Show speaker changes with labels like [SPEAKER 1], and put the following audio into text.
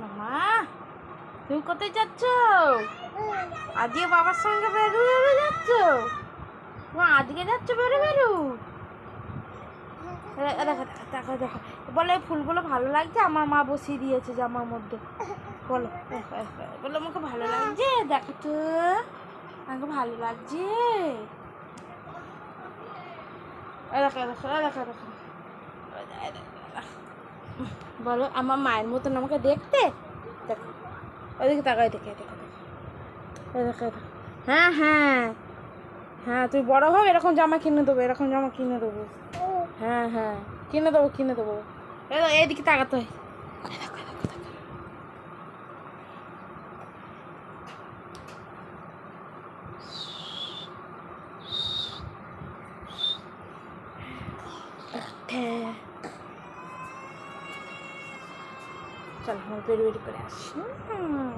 [SPEAKER 1] মামা তুমি কোথায় যাচ্ছ? আজকে বাবার সঙ্গে বেরু যাচ্ছ? তোমার আজকে যাচ্ছ বেরু? দেখো দেখো দেখো, বলে ফুলগুলো ভালো লাগছে, আমার মা বসিয়ে দিয়েছে জামার মধ্যে। বলো বলো আমাকে ভালো লাগছে, দেখো তো আমাকে ভালো লাগছে। দেখো দেখো দেখো দেখো, বলো আমার মায়ের মতন আমাকে দেখতে। দেখো ওইদিকে তাকাই, দেখে দেখো দেখো দেখো। হ্যাঁ হ্যাঁ হ্যাঁ, তুই বড় হোক এরকম জামা কিনে দেবো, এরকম জামা কিনে দেবো। হ্যাঁ হ্যাঁ কিনে দেবো কিনে দেবো। এইদিকে তাকাতে হয়। চলো বেরি বেরি করে আসি।